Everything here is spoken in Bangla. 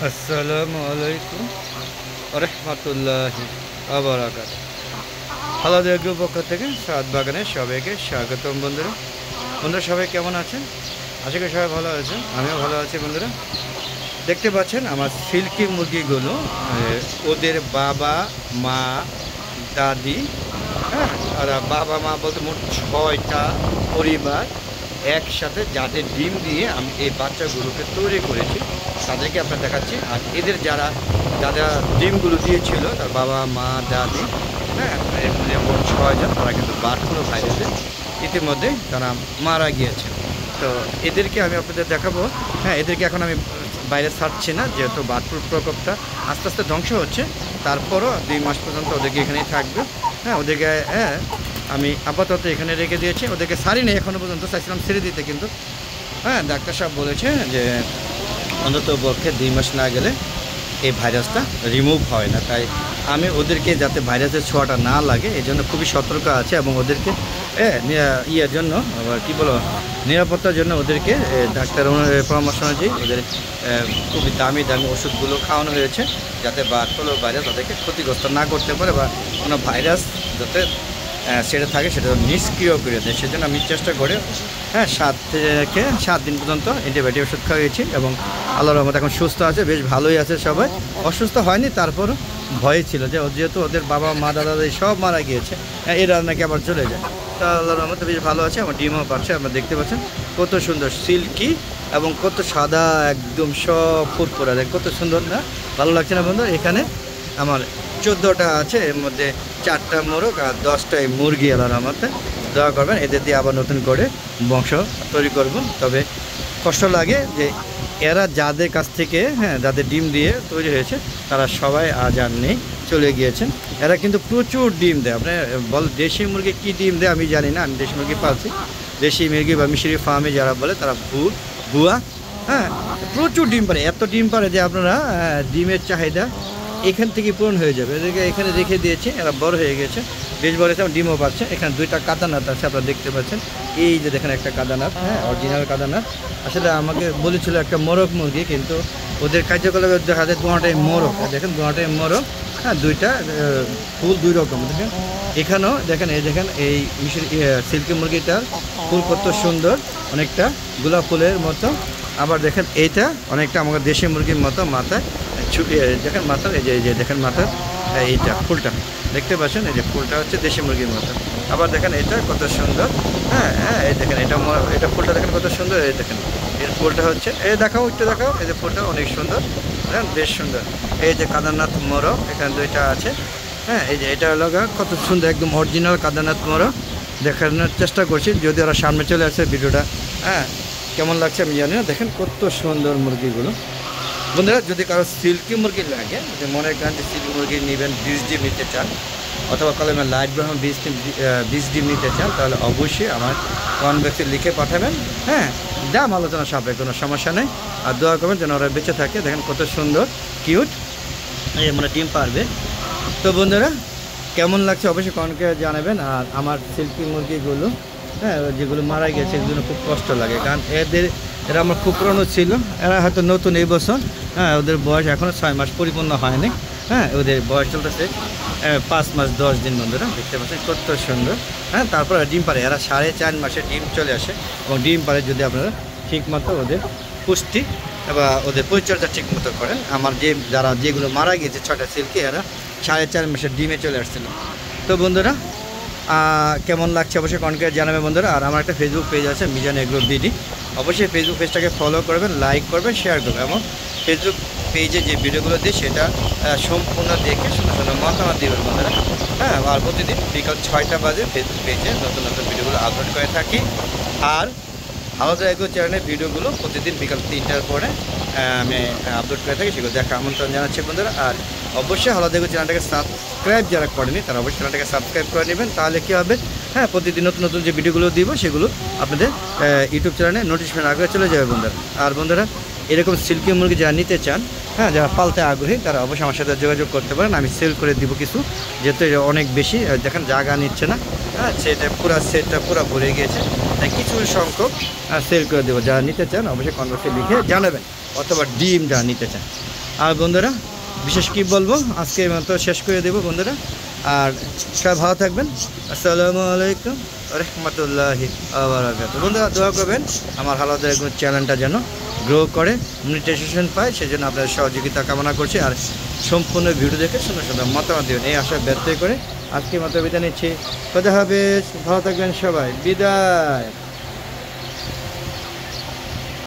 আসসালামু আলাইকুম রহমতুল্লাহি ওয়া বারাকাতুহু। আলাদা গ্রুপ পক্ষ থেকে সাত বাগানে সবাইকে স্বাগতম। বন্ধুরা সবাই কেমন আছেন? আশা করি সবাই ভালো আছেন, আমিও ভালো আছি। বন্ধুরা দেখতে পাচ্ছেন আমার সিল্কি মুরগিগুলো, ওদের বাবা মা দাদি, আর বাবা মা বলতে মোট 6টা পরিবার একসাথে যাদের ডিম দিয়ে আমি এই বাচ্চাগুলোকে তৈরি করেছি তাদেরকে আপনার দেখাচ্ছি। আর এদের যারা ডিমগুলো দিয়েছিল তার বাবা মা দাদি, মোট 6 জন, তারা কিন্তু বার্ড ফ্লু ভাইরাসে ইতিমধ্যে তারা মারা গিয়েছে। তো এদেরকে আমি আপনাদের দেখাবো। এদেরকে এখন আমি বাইরে ছাড়ছি না, যেহেতু বার্ড ফ্লু প্রকোপটা আস্তে আস্তে ধ্বংস হচ্ছে। তারপরও 2 মাস পর্যন্ত ওদেরকে এখানেই থাকবে। ওদেরকে আমি আপাতত এখানে রেখে দিয়েছি, ওদেরকে ছাড়িনি এখনও পর্যন্ত। চাইছিলাম ছেড়ে দিতে, কিন্তু ডাক্তার সাহেব বলেছে যে অন্তত পক্ষে 2 মাস না গেলে এই ভাইরাসটা রিমুভ হয় না। তাই আমি ওদেরকে যাতে ভাইরাসের ছোঁয়াটা না লাগে এই জন্য খুবই সতর্ক আছে, এবং ওদেরকে ইয়ের জন্য আবার কী বলো নিরাপত্তার জন্য ওদেরকে ডাক্তার পরামর্শ অনুযায়ী ওদের খুবই দামি দামি ওষুধগুলো খাওয়ানো হয়েছে, যাতে বার্ড ফ্লু ভাইরাস তাদেরকে ক্ষতিগ্রস্ত না করতে পারে বা কোনো ভাইরাস যাতে সেটা থাকে সেটা নিষ্ক্রিয় করে দেয়। সেজন্য আমি চেষ্টা করে 7 থেকে 7 দিন পর্যন্ত অ্যান্টিবায়োটিক ওষুধ খাইয়েছি, এবং আল্লাহর রহমতে এখন সুস্থ আছে, বেশ ভালোই আছে। সবাই অসুস্থ হয়নি, তারপরও ভয় ছিল যে যেহেতু ওদের বাবা মা দাদা সব মারা গিয়েছে, এরা নাকি আবার চলে যায়। তা আল্লাহর রহমতে বেশ ভালো আছে, আমার ডিমও পাচ্ছে। আপনারা দেখতে পাচ্ছেন কত সুন্দর সিল্কি এবং কত সাদা, একদম সব ফুরফুরা, দেখ কত সুন্দর না? ভালো লাগছে না বন্ধু? এখানে আমার 14টা আছে, এর মধ্যে 4টা মোরগ আর 10টাই মুরগি। আল্লাহর রহমতে দোয়া করবেন, এদের দিয়ে আবার নতুন করে বংশ তৈরি করব। তবে কষ্ট লাগে যে এরা যাদের কাছ থেকে যাদের ডিম দিয়ে তৈরি হয়েছে তারা সবাই আজ আর নেই, চলে গিয়েছেন। এরা কিন্তু প্রচুর ডিম দেয়। আপনি বল দেশি মুরগি কী ডিম দেয় আমি জানি না, আমি দেশি মুরগি পালছি। দেশি মুরগি বা মিশরি ফার্মে যারা বলে তারা ভুয়া, প্রচুর ডিম পারে। এত ডিম পারে যে আপনারা ডিমের চাহিদা এখান থেকে পূরণ হয়ে যাবে। এদেরকে এখানে রেখে দিয়েছি, এরা বড় হয়ে গেছে, বেশ বড় হয়েছে, ডিমও পাচ্ছে। এখানে 2টা কাদানাথ আছে, আপনারা দেখতে পাচ্ছেন। এই যে দেখেন একটা কাদানাথ, অরিজিনাল কাদানাথ। আসলে আমাকে বলেছিল একটা মোরগ মুরগি, কিন্তু ওদের কার্যকলাপে দেখা যায় 2টাই মোরগ। দেখেন 2টাই মোরগ, 2টা ফুল 2 রকম। দেখেন এখানেও দেখেন, এই দেখেন এই সিল্কি মুরগিটার ফুল কত সুন্দর, অনেকটা গোলাপ ফুলের মতো। আবার দেখেন এইটা অনেকটা আমাদের দেশি মুরগির মতো, মাথায় দেখেন মাথার এই যে দেখেন মাথার এইটা ফুলটা দেখতে পাচ্ছেন, এই যে ফুলটা হচ্ছে দেশি মুরগির মতো। আবার দেখেন এটা কত সুন্দর, এই দেখেন এটা ফুলটা দেখেন কত সুন্দর। এই দেখেন এর ফুলটা হচ্ছে, দেখাও একটু দেখাও, এই যে ফুলটা অনেক সুন্দর, বেশ সুন্দর। এই যে কাদারনাথ মোরগ এখানে 2টা আছে। এই যে এটা হলো কত সুন্দর, একদম অরিজিনাল কাদারনাথ মোরগ। দেখানোর চেষ্টা করছি, যদি ওরা সামনে চলে আসে ভিডিওটা কেমন লাগছে আমি জানি না। দেখেন কত সুন্দর মুরগিগুলো। বন্ধুরা যদি কারো সিল্কি মুরগি লাগে, যে মনে করেন যে সিল্কি মুরগি নেবেন, 20 ডিম নিতে চান, অথবা কলমে লাইট ব্রাউন 20 ডিম নিতে চান, তাহলে অবশ্যই আমার কমেন্ট বক্সে লিখে পাঠাবেন। দাম আলোচনা সাপেক্ষে, কোনো সমস্যা নেই। আর দোয়া করবেন যেন ওরা বেঁচে থাকে। দেখেন কত সুন্দর কিউট, মানে ডিম পারবে। তো বন্ধুরা কেমন লাগছে অবশ্যই কমেন্টে জানাবেন। আর আমার সিল্কি মুরগিগুলো যেগুলো মারা গেছে এগুলো খুব কষ্ট লাগে, কারণ এরা আমার খুব পুরনো ছিল। এরা হয়তো নতুন এই বছর, ওদের বয়স এখনও 6 মাস পরিপূর্ণ হয়নি। ওদের বয়স চলতেছে 5 মাস 10 দিন। বন্ধুরা দেখতে পাচ্ছেন কত সুন্দর। তারপর ডিম পারে, এরা 4.5 মাসে ডিম চলে আসে, এবং ডিম পারে যদি আপনারা ঠিকমতো ওদের পুষ্টি বা ওদের পরিচর্যা ঠিকমতো করেন। আমার যেগুলো মারা গিয়েছে 6টা সিল্কি, এরা 4.5 মাসের ডিমে চলে আসছিল। তো বন্ধুরা কেমন লাগছে অবশ্যই কমেন্টে জানাবে বন্ধুরা। আর আমার একটা ফেসবুক পেজ আছে, মিজান এগ্রো বিডি, অবশ্যই ফেসবুক পেজটাকে ফলো করবেন, লাইক করবেন, শেয়ার করবেন, এবং ফেসবুক পেজে যে ভিডিওগুলো দিই সেটা সম্পূর্ণ দেখে সুন্দর সুন্দর মতামত দেবেন বন্ধুরা। আর প্রতিদিন বিকাল 6টা বাজে ফেসবুক পেজে নতুন নতুন ভিডিওগুলো আপলোড করে থাকি। আর আলাদা এগ্রো চ্যানেলের ভিডিওগুলো প্রতিদিন বিকাল 3টার পরে আমি আপলোড করে থাকি, সেগুলো দেখা আমন্ত্রণ জানাচ্ছি বন্ধুরা। আর অবশ্যই আলাদা এগ্রো চ্যানেলটাকে সাবস্ক্রাইব যারা করেনি তারা অবশ্যই চ্যানেলটাকে সাবস্ক্রাইব করে নেবেন। তাহলে কী হবে, প্রতিদিন নতুন নতুন যে ভিডিওগুলো দিব সেগুলো আপনাদের ইউটিউব চ্যানেলে নোটিফিকেশন আগে চলে যাবে বন্ধুরা। আর বন্ধুরা এরকম সিল্কি মুরগি যারা নিতে চান, যারা পালতে আগ্রহী, তারা অবশ্যই আমার সাথে যোগাযোগ করতে পারেন। আমি সেল করে দিব কিছু, যেহেতু অনেক বেশি দেখেন জায়গা নিচ্ছে না, সেটা সেটটা পুরো ভরে গিয়েছে, তাই কিছু সংখ্যক সেল করে দেবো। যারা নিতে চান অবশ্যই কমেন্ট বক্সে লিখে জানাবেন, অথবা ডিম যারা নিতে চান। আর বন্ধুরা বিশেষ কি বলবো, আজকে মাত্র শেষ করে দেবো বন্ধুরা। আর সবাই ভালো থাকবেন। আসসালামু আলাইকুম রহমতুল্লাহি বারাকাতুহু। বন্ধুরা দোয়া করবেন আমার হালাদা চ্যানেলটা যেন গ্রো করে, মনিটাইজেশন পায়, সেজন্য আপনাদের সহযোগিতা কামনা করছি। আর সম্পূর্ণ ভিডিও দেখে সুন্দর সুন্দর মতামত দেবেন, এই আশা ব্যর্থ করে আজকে মতো বিদায় নিচ্ছি। খোদা হাফেজ, ভালো থাকবেন সবাই, বিদায়।